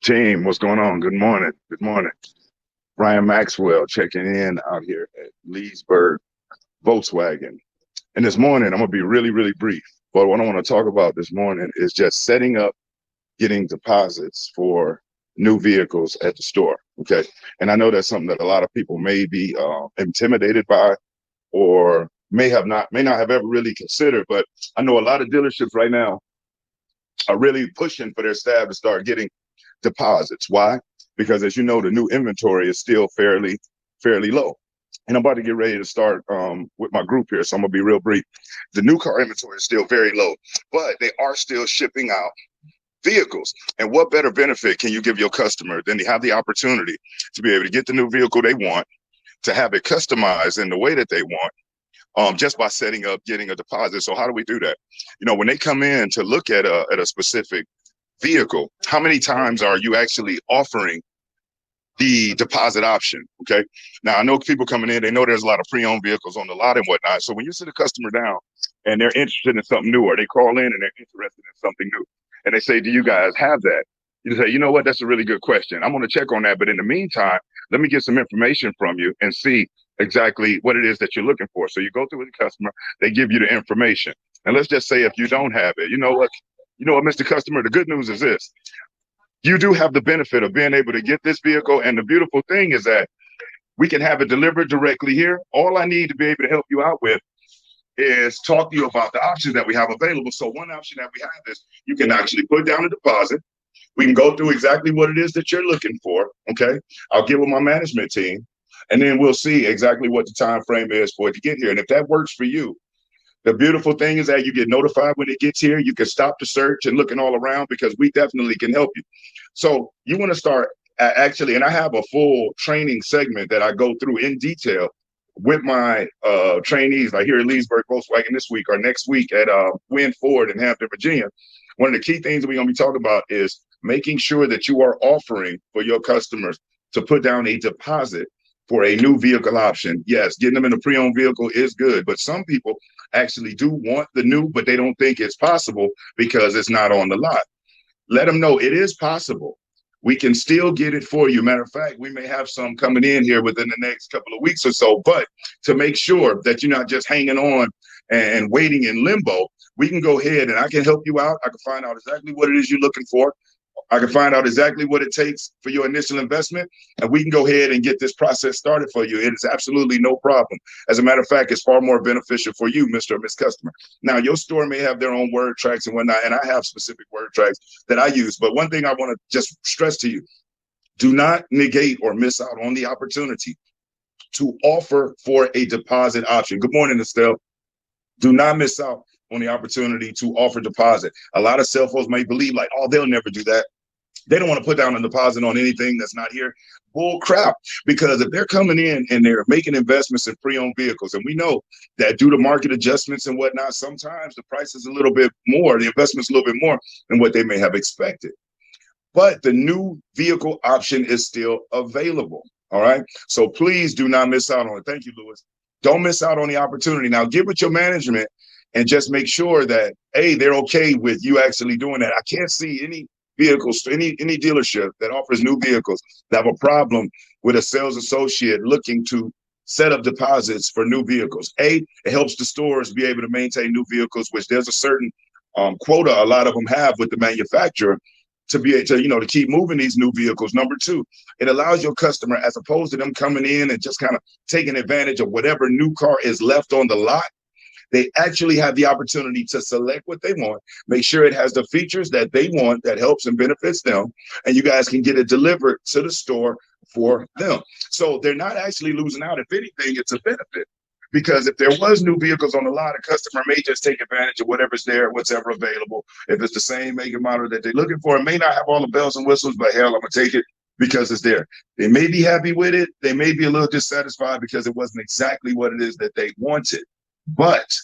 Team, what's going on? Good morning. Good morning. Ryan Maxwell checking in out here at Leesburg Volkswagen. And this morning, I'm going to be really, really brief. But what I want to talk about this morning is just setting up getting deposits for new vehicles at the store. Okay. And I know that's something that a lot of people may be intimidated by or may not have ever really considered. But I know a lot of dealerships right now are really pushing for their staff to start getting deposits. Why? Because as you know, the new inventory is still fairly low. And I'm about to get ready to start with my group here, so I'm gonna be real brief. The new car inventory is still very low, but they are still shipping out vehicles. And what better benefit can you give your customer than to have the opportunity to be able to get the new vehicle they want, to have it customized in the way that they want, just by setting up getting a deposit. So how do we do that? You know, when they come in to look at a specific vehicle, how many times are you actually offering the deposit option? Okay. Now I know people coming in, they know there's a lot of pre-owned vehicles on the lot and whatnot. So when you sit a customer down and they're interested in something new, or they call in and they're interested in something new, and they say, do you guys have that? You say, you know what, that's a really good question. I'm going to check on that. But in the meantime, let me get some information from you and see exactly what it is that you're looking for. So you go through with the customer, they give you the information. And let's just say if you don't have it, you know what, Mr. Customer, the good news is this: you do have the benefit of being able to get this vehicle. And the beautiful thing is that we can have it delivered directly here. All I need to be able to help you out with is talk to you about the options that we have available. So one option that we have is you can actually put down a deposit. We can go through exactly what it is that you're looking for. Okay. I'll get with my management team, and then we'll see exactly what the time frame is for it to get here. And if that works for you, the beautiful thing is that you get notified when it gets here. You can stop the search and looking all around, because we definitely can help you. So you want to start actually, and I have a full training segment that I go through in detail with my trainees, like here at Leesburg Volkswagen this week or next week at Wynn Ford in Hampton, Virginia. One of the key things that we're going to be talking about is making sure that you are offering for your customers to put down a deposit for a new vehicle option. Yes, getting them in a pre-owned vehicle is good, but some people actually do want the new, but they don't think it's possible because it's not on the lot. Let them know it is possible. We can still get it for you. Matter of fact, we may have some coming in here within the next couple of weeks or so. But to make sure that you're not just hanging on and waiting in limbo, we can go ahead and I can help you out. I can find out exactly what it is you're looking for. I can find out exactly what it takes for your initial investment, and we can go ahead and get this process started for you. It is absolutely no problem. As a matter of fact, it's far more beneficial for you, Mr. or Miss Customer. Now, your store may have their own word tracks and whatnot, and I have specific word tracks that I use. But one thing I want to just stress to you: do not negate or miss out on the opportunity to offer for a deposit option. Good morning, Estelle. Do not miss out on the opportunity to offer deposit. A lot of cell phones may believe like, oh, they'll never do that. They don't want to put down a deposit on anything that's not here. Bull crap. Because if they're coming in and they're making investments in pre-owned vehicles, and we know that due to market adjustments and whatnot, sometimes the price is a little bit more, the investment's a little bit more than what they may have expected. But the new vehicle option is still available. All right. So please do not miss out on it. Thank you, Lewis. Don't miss out on the opportunity. Now get with your management and just make sure that, hey, they're okay with you actually doing that. I can't see any vehicles, any dealership that offers new vehicles that have a problem with a sales associate looking to set up deposits for new vehicles. It helps the stores be able to maintain new vehicles, which there's a certain quota a lot of them have with the manufacturer to be able to, to keep moving these new vehicles. Number two, it allows your customer, as opposed to them coming in and just kind of taking advantage of whatever new car is left on the lot, they actually have the opportunity to select what they want, make sure it has the features that they want, that helps and benefits them, and you guys can get it delivered to the store for them. So they're not actually losing out. If anything, it's a benefit. Because if there was new vehicles on the lot, a customer may just take advantage of whatever's there, what's ever available. If it's the same make and model that they're looking for, it may not have all the bells and whistles, but hell, I'm going to take it because it's there. They may be happy with it. They may be a little dissatisfied because it wasn't exactly what it is that they wanted. But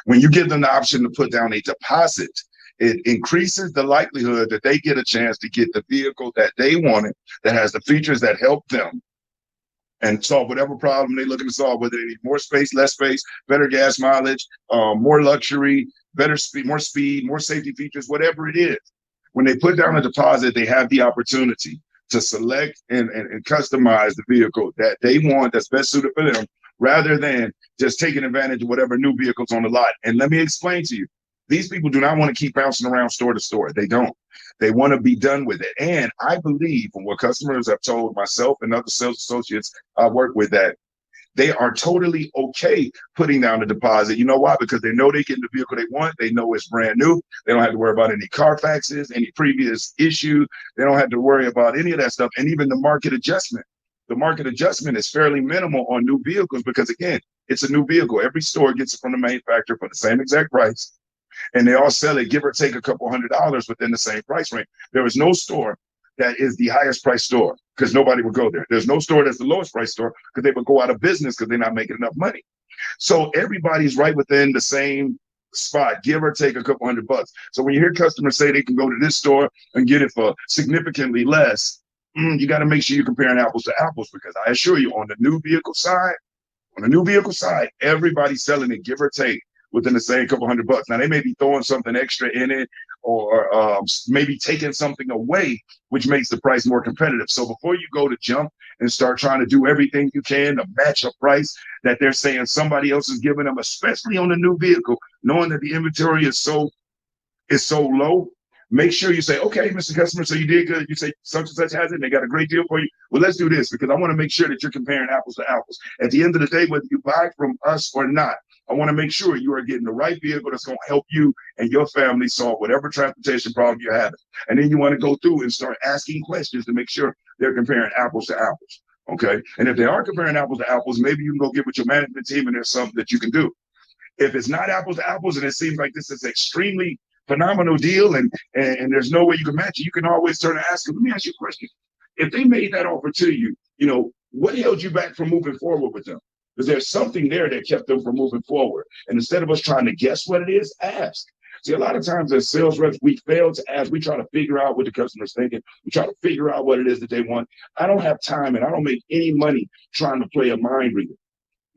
when you give them the option to put down a deposit, it increases the likelihood that they get a chance to get the vehicle that they wanted, that has the features that help them and solve whatever problem they're looking to solve, whether they need more space, less space, better gas mileage, more luxury, better speed, more safety features, whatever it is. When they put down a deposit, they have the opportunity to select and customize the vehicle that they want that's best suited for them, rather than just taking advantage of whatever new vehicles on the lot. And let me explain to you, these people do not want to keep bouncing around store to store. They don't. They want to be done with it. And I believe from what customers have told myself and other sales associates I work with, that they are totally okay putting down a deposit. You know why? Because they know they get the vehicle they want. They know it's brand new. They don't have to worry about any Carfaxes, any previous issue. They don't have to worry about any of that stuff. And even the market adjustment. The market adjustment is fairly minimal on new vehicles because, again, it's a new vehicle. Every store gets it from the manufacturer for the same exact price. And they all sell it, give or take a couple $100 within the same price range. There is no store that is the highest price store because nobody would go there. There's no store that's the lowest price store because they would go out of business because they're not making enough money. So everybody's right within the same spot, give or take a couple $100. So when you hear customers say they can go to this store and get it for significantly less, you got to make sure you're comparing apples to apples, because I assure you, on the new vehicle side, everybody's selling it, give or take, within the same couple $100. Now they may be throwing something extra in it, or maybe taking something away, which makes the price more competitive. So before you go to jump and start trying to do everything you can to match a price that they're saying somebody else is giving them, especially on a new vehicle, knowing that the inventory is so low, make sure you say, okay, Mr. Customer, so you did good. You say such and such has it, and they got a great deal for you. Well, let's do this, because I want to make sure that you're comparing apples to apples. At the end of the day, whether you buy from us or not, I want to make sure you are getting the right vehicle that's going to help you and your family solve whatever transportation problem you're having. And then you want to go through and start asking questions to make sure they're comparing apples to apples. Okay. And if they are comparing apples to apples, maybe you can go get with your management team and there's something that you can do. If it's not apples to apples and it seems like this is extremely phenomenal deal and there's no way you can match it, you can always turn and ask them. Let me ask you a question. If they made that offer to you, what held you back from moving forward with them? Because there's something there that kept them from moving forward. And instead of us trying to guess what it is, ask. See, a lot of times as sales reps, we fail to ask. We try to figure out what the customer's thinking. We try to figure out what it is that they want. I don't have time, and I don't make any money trying to play a mind reader.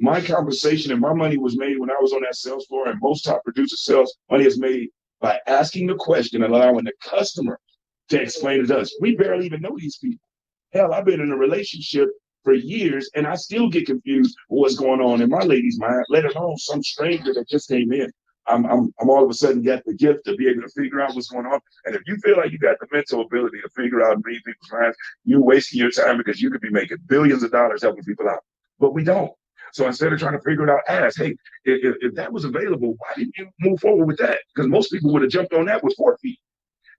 My compensation and my money was made when I was on that sales floor, and most top producer sales money is made by asking the question and allowing the customer to explain it to us. We barely even know these people. Hell, I've been in a relationship for years, and I still get confused with what's going on in my lady's mind, let alone some stranger that just came in. I'm all of a sudden got the gift to be able to figure out what's going on. And if you feel like you got the mental ability to figure out and read people's minds, you're wasting your time, because you could be making billions of dollars helping people out. But we don't. So instead of trying to figure it out, ask, hey, if that was available, why didn't you move forward with that? Because most people would have jumped on that with 4 feet,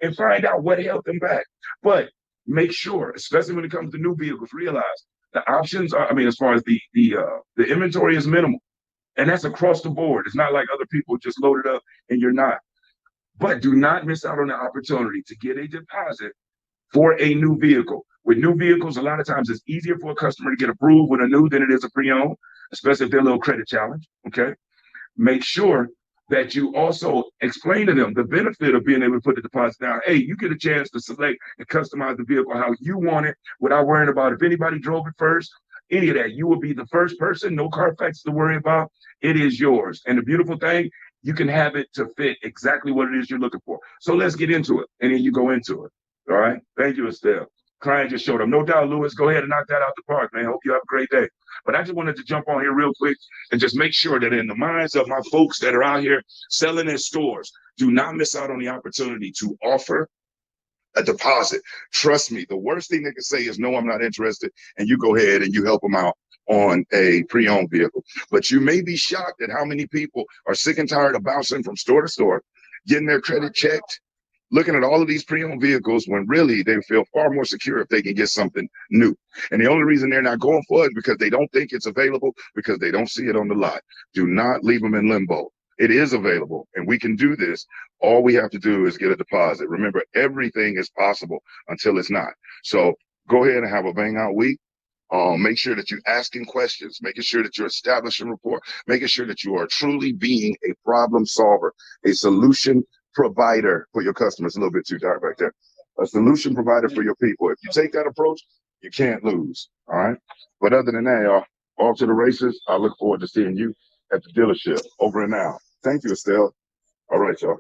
and find out what held them back. But make sure, especially when it comes to new vehicles, realize the options are, as far as the inventory is minimal. And that's across the board. It's not like other people just loaded up and you're not. But do not miss out on the opportunity to get a deposit for a new vehicle. With new vehicles, a lot of times it's easier for a customer to get approved with a new than it is a pre-owned, especially if they're a little credit challenge. Okay. Make sure that you also explain to them the benefit of being able to put the deposit down. Hey, you get a chance to select and customize the vehicle how you want it without worrying about if anybody drove it first, any of that. You will be the first person, no Carfax to worry about. It is yours. And the beautiful thing, you can have it to fit exactly what it is you're looking for. So let's get into it. And then you go into it. All right. Thank you, Estelle. Client just showed up. No doubt, Lewis. Go ahead and knock that out the park, man. Hope you have a great day. But I just wanted to jump on here real quick and just make sure that in the minds of my folks that are out here selling in stores, do not miss out on the opportunity to offer a deposit. Trust me, the worst thing they can say is, no, I'm not interested. And you go ahead and you help them out on a pre-owned vehicle. But you may be shocked at how many people are sick and tired of bouncing from store to store, getting their credit checked, looking at all of these pre-owned vehicles, when really they feel far more secure if they can get something new. And the only reason they're not going for it is because they don't think it's available, because they don't see it on the lot. Do not leave them in limbo. It is available, and we can do this. All we have to do is get a deposit. Remember, everything is possible until it's not. So go ahead and have a bang out week. Make sure that you're asking questions, making sure that you're establishing rapport, making sure that you are truly being a problem solver, a solution provider for your customers. A little bit too dark right there. A solution provider for your people. If you take that approach, you can't lose. All right. But other than that, y'all, off to the races. I look forward to seeing you at the dealership. Over and out. Thank you, Estelle. All right, y'all.